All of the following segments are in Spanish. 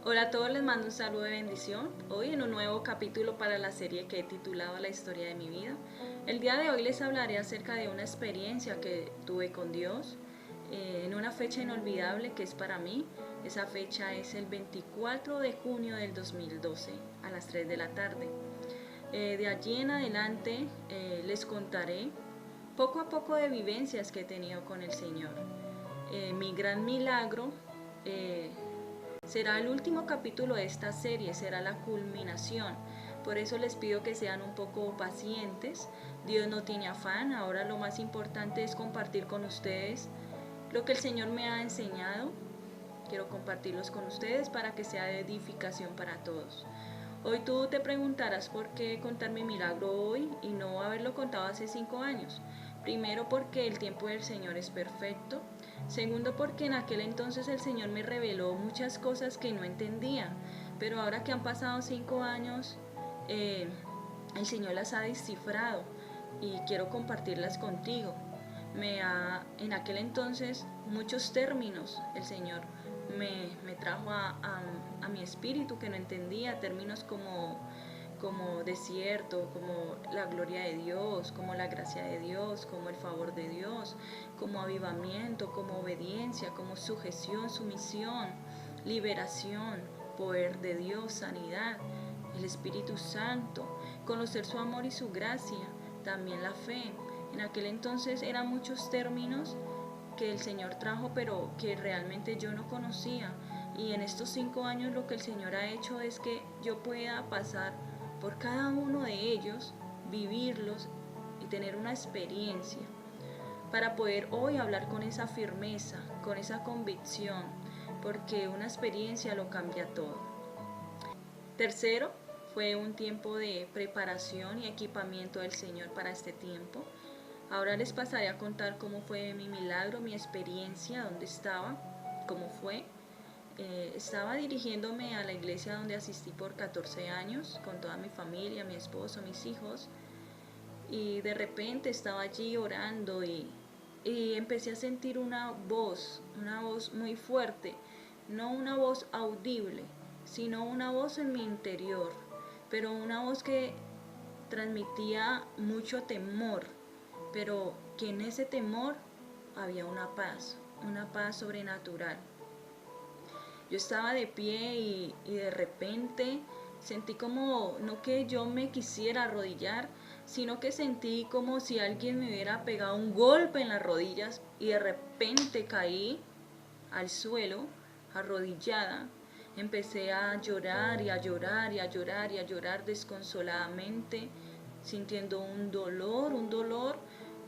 Hola a todos, les mando un saludo de bendición. Hoy en un nuevo capítulo para la serie que he titulado La historia de mi vida. El día de hoy les hablaré acerca de una experiencia que tuve con Dios en una fecha inolvidable que es para mí. Esa fecha es el 24 de junio del 2012 a las 3 de la tarde. De allí en adelante les contaré poco a poco de vivencias que he tenido con el Señor. Mi gran milagro será el último capítulo de esta serie, será la culminación. Por eso les pido que sean un poco pacientes. Dios no tiene afán. Ahora lo más importante es compartir con ustedes lo que el Señor me ha enseñado. Quiero compartirlos con ustedes para que sea de edificación para todos. Hoy tú te preguntarás por qué contar mi milagro hoy y no haberlo contado hace 5 años. Primero, porque el tiempo del Señor es perfecto. Segundo, porque en aquel entonces el Señor me reveló muchas cosas que no entendía. Pero ahora que han pasado 5 años, el Señor las ha descifrado y quiero compartirlas contigo. En aquel entonces muchos términos el Señor me trajo a mi espíritu que no entendía, términos como desierto, como la gloria de Dios, como la gracia de Dios, como el favor de Dios, como avivamiento, como obediencia, como sujeción, sumisión, liberación, poder de Dios, sanidad, el Espíritu Santo, conocer su amor y su gracia, también la fe. En aquel entonces eran muchos términos que el Señor trajo, pero que realmente yo no conocía. Y en estos 5 años lo que el Señor ha hecho es que yo pueda pasar por cada uno de ellos, vivirlos y tener una experiencia para poder hoy hablar con esa firmeza, con esa convicción, porque una experiencia lo cambia todo. Tercero, fue un tiempo de preparación y equipamiento del Señor para este tiempo. Ahora les pasaré a contar cómo fue mi milagro, mi experiencia, dónde estaba, cómo fue. Estaba dirigiéndome a la iglesia donde asistí por 14 años, con toda mi familia, mi esposo, mis hijos. Y de repente estaba allí orando y empecé a sentir una voz muy fuerte. No una voz audible, sino una voz en mi interior. Pero una voz que transmitía mucho temor, pero que en ese temor había una paz sobrenatural. Yo estaba de pie y de repente sentí como, no que yo me quisiera arrodillar, sino que sentí como si alguien me hubiera pegado un golpe en las rodillas y de repente caí al suelo, arrodillada. Empecé a llorar y a llorar y a llorar y a llorar desconsoladamente, sintiendo un dolor,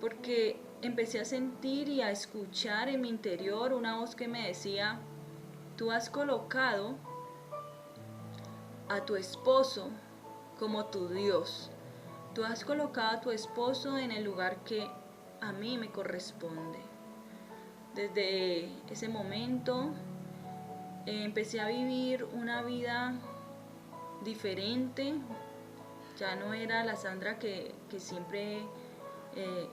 porque empecé a sentir y a escuchar en mi interior una voz que me decía: tú has colocado a tu esposo como tu Dios. Tú has colocado a tu esposo en el lugar que a mí me corresponde. Desde ese momento empecé a vivir una vida diferente. Ya no era la Sandra que siempre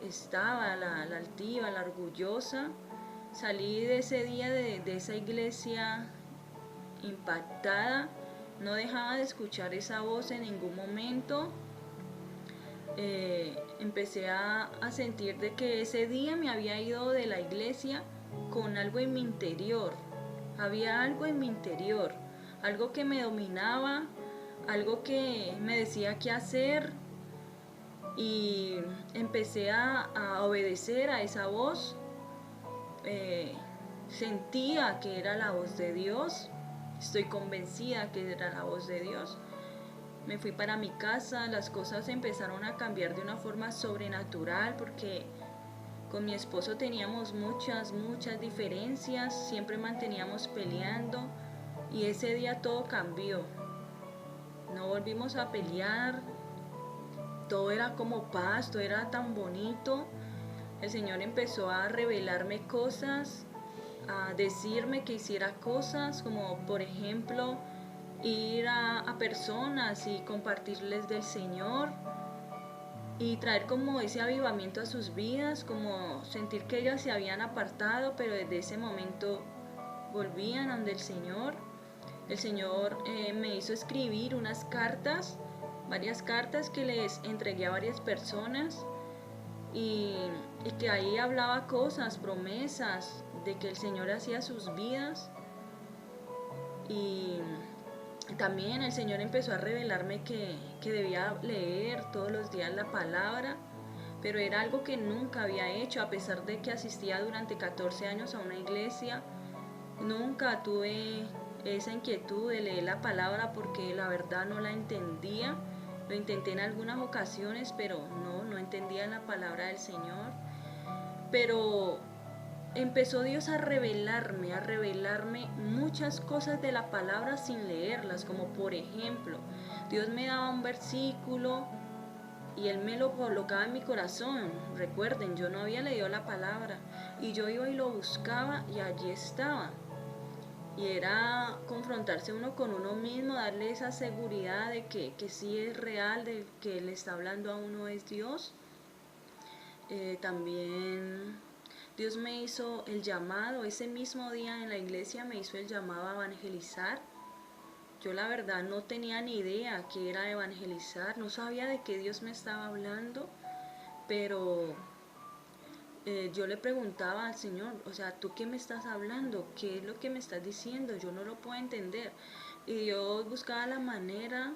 estaba, la altiva, la orgullosa. Salí de ese día de esa iglesia impactada, no dejaba de escuchar esa voz en ningún momento. Empecé a sentir de que ese día me había ido de la iglesia con algo en mi interior. Había algo en mi interior, algo que me dominaba, algo que me decía qué hacer, y empecé a obedecer a esa voz. Sentía que era la voz de Dios, estoy convencida que era la voz de Dios. Me fui para mi casa, las cosas empezaron a cambiar de una forma sobrenatural porque con mi esposo teníamos muchas diferencias, siempre manteníamos peleando y ese día todo cambió. No volvimos a pelear, todo era como paz, todo era tan bonito. El Señor empezó a revelarme cosas, a decirme que hiciera cosas, como por ejemplo ir a personas y compartirles del Señor. y traer como ese avivamiento a sus vidas, como sentir que ellas se habían apartado, pero desde ese momento volvían ante el Señor. El Señor me hizo escribir unas cartas, varias cartas que les entregué a varias personas y, y que ahí hablaba cosas, promesas de que el Señor hacía sus vidas. Y también el Señor empezó a revelarme que debía leer todos los días la palabra, pero era algo que nunca había hecho, a pesar de que asistía durante 14 años a una iglesia. Nunca tuve esa inquietud de leer la palabra porque la verdad no la entendía. Lo intenté en algunas ocasiones, pero no entendía la palabra del Señor. Pero empezó Dios a revelarme muchas cosas de la palabra sin leerlas, como por ejemplo, Dios me daba un versículo y Él me lo colocaba en mi corazón. Recuerden, yo no había leído la palabra y yo iba y lo buscaba y allí estaba. Y era confrontarse uno con uno mismo, darle esa seguridad de que sí es real, de que le está hablando a uno es Dios. También Dios me hizo el llamado, ese mismo día en la iglesia me hizo el llamado a evangelizar. Yo la verdad no tenía ni idea qué era evangelizar, no sabía de qué Dios me estaba hablando, pero yo le preguntaba al Señor, o sea, ¿tú qué me estás hablando? ¿Qué es lo que me estás diciendo? Yo no lo puedo entender. Y Dios buscaba la manera,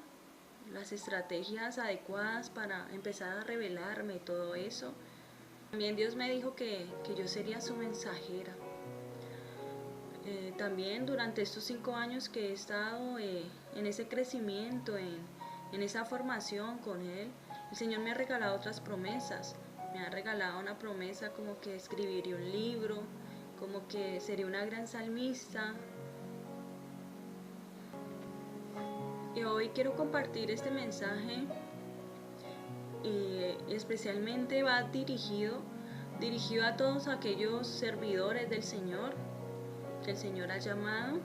las estrategias adecuadas para empezar a revelarme todo eso. También Dios me dijo que yo sería su mensajera. También durante estos 5 años que he estado en ese crecimiento, en esa formación con Él, el Señor me ha regalado otras promesas. Me ha regalado una promesa como que escribiría un libro, como que sería una gran salmista. Y hoy quiero compartir este mensaje y especialmente va dirigido a todos aquellos servidores del Señor que el Señor ha llamado.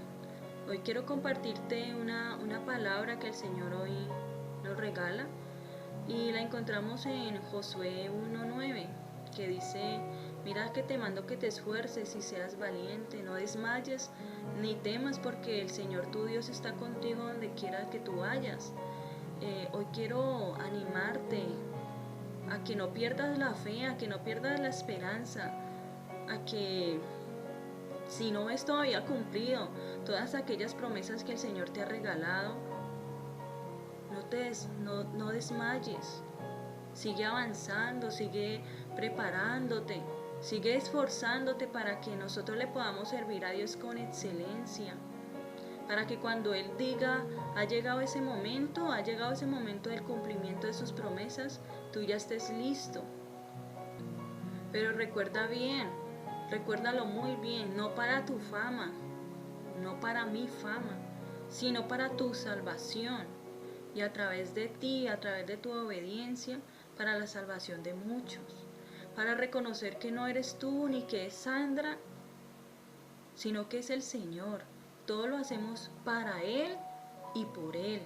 Hoy quiero compartirte una palabra que el Señor hoy nos regala y la encontramos en Josué 1:9, que dice: mira que te mando que te esfuerces y seas valiente, no desmayes ni temas, porque el Señor tu Dios está contigo donde quiera que tú vayas. Hoy quiero animarte a que no pierdas la fe, a que no pierdas la esperanza, a que si no ves todavía cumplido todas aquellas promesas que el Señor te ha regalado, no desmayes. Sigue avanzando, sigue preparándote, sigue esforzándote para que nosotros le podamos servir a Dios con excelencia. Para que cuando Él diga, ha llegado ese momento del cumplimiento de sus promesas, tú ya estés listo. Pero recuerda bien, recuérdalo muy bien, no para tu fama, no para mi fama, sino para tu salvación. Y a través de ti, a través de tu obediencia, para la salvación de muchos. Para reconocer que no eres tú ni que es Sandra, sino que es el Señor. Todo lo hacemos para Él y por Él.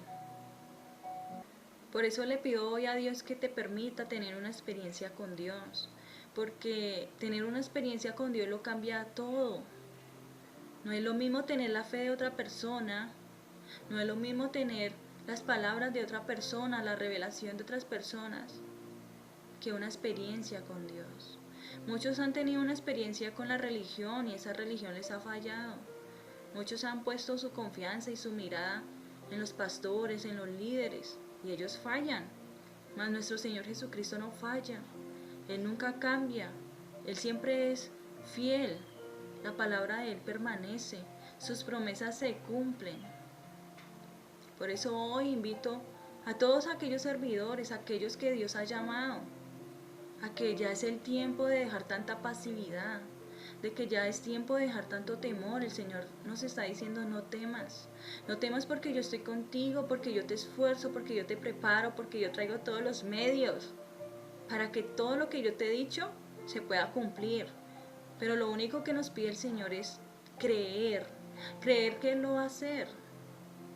Por eso le pido hoy a Dios que te permita tener una experiencia con Dios, porque tener una experiencia con Dios lo cambia todo. No es lo mismo tener la fe de otra persona, no es lo mismo tener las palabras de otra persona, la revelación de otras personas, que una experiencia con Dios. Muchos han tenido una experiencia con la religión y esa religión les ha fallado. Muchos han puesto su confianza y su mirada en los pastores, en los líderes, y ellos fallan. Mas nuestro Señor Jesucristo no falla. Él nunca cambia. Él siempre es fiel. La palabra de Él permanece. Sus promesas se cumplen. Por eso hoy invito a todos aquellos servidores, aquellos que Dios ha llamado, a que ya es el tiempo de dejar tanta pasividad, de que ya es tiempo de dejar tanto temor. El Señor nos está diciendo: no temas, no temas, porque yo estoy contigo, porque yo te esfuerzo, porque yo te preparo, porque yo traigo todos los medios para que todo lo que yo te he dicho se pueda cumplir. Pero lo único que nos pide el Señor es creer que Él lo va a hacer.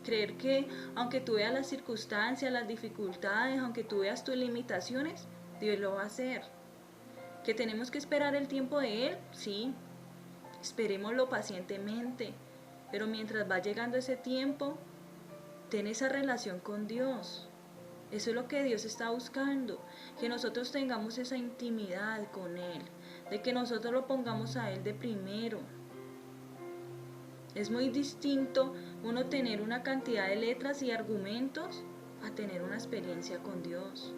Creer que aunque tú veas las circunstancias, las dificultades, aunque tú veas tus limitaciones, Dios lo va a hacer. ¿Que tenemos que esperar el tiempo de Él? Sí, esperémoslo pacientemente. Pero mientras va llegando ese tiempo, ten esa relación con Dios. Eso es lo que Dios está buscando, que nosotros tengamos esa intimidad con Él, de que nosotros lo pongamos a Él de primero. Es muy distinto uno tener una cantidad de letras y argumentos a tener una experiencia con Dios.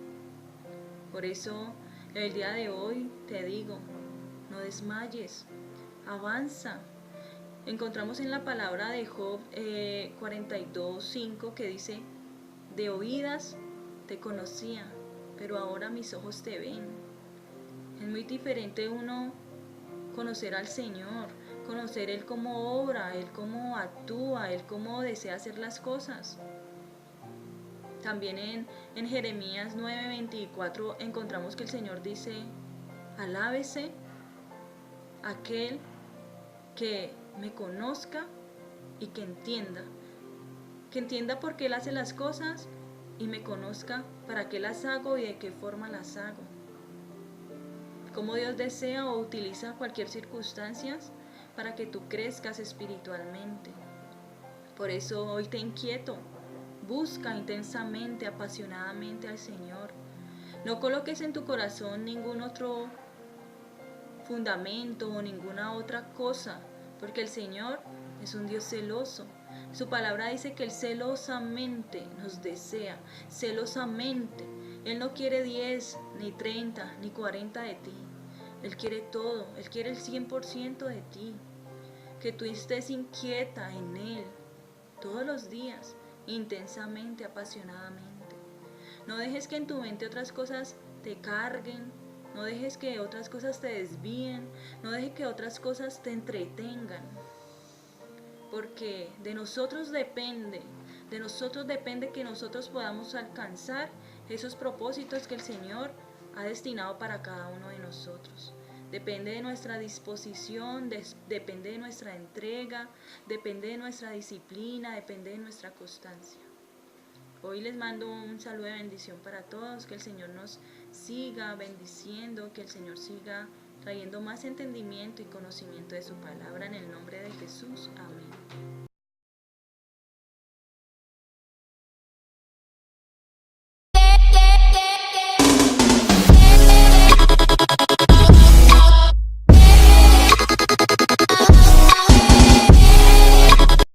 Por eso, el día de hoy te digo, no desmayes, avanza. Encontramos en la palabra de Job 42:5 que dice, de oídas te conocía, pero ahora mis ojos te ven. Es muy diferente uno conocer al Señor, conocer Él cómo obra, Él cómo actúa, Él cómo desea hacer las cosas. También en Jeremías 9:24 encontramos que el Señor dice, alábese aquel que me conozca y que entienda por qué Él hace las cosas y me conozca para qué las hago y de qué forma las hago. Cómo Dios desea o utiliza cualquier circunstancia para que tú crezcas espiritualmente. Por eso hoy te inquieto, busca intensamente, apasionadamente al Señor. No coloques en tu corazón ningún otro fundamento o ninguna otra cosa, porque el Señor es un Dios celoso. Su palabra dice que Él celosamente nos desea, celosamente. Él no quiere 10, ni 30, ni 40 de ti. Él quiere todo, Él quiere el 100% de ti. Que tú estés inquieta en Él todos los días, intensamente, apasionadamente. No dejes que en tu mente otras cosas te carguen, no dejes que otras cosas te desvíen, no dejes que otras cosas te entretengan. Porque de nosotros depende que nosotros podamos alcanzar esos propósitos que el Señor ha destinado para cada uno de nosotros. Depende de nuestra disposición, depende de nuestra entrega, depende de nuestra disciplina, depende de nuestra constancia. Hoy les mando un saludo de bendición para todos, que el Señor nos siga bendiciendo, que el Señor siga trayendo más entendimiento y conocimiento de su palabra en el nombre de Jesús. Amén.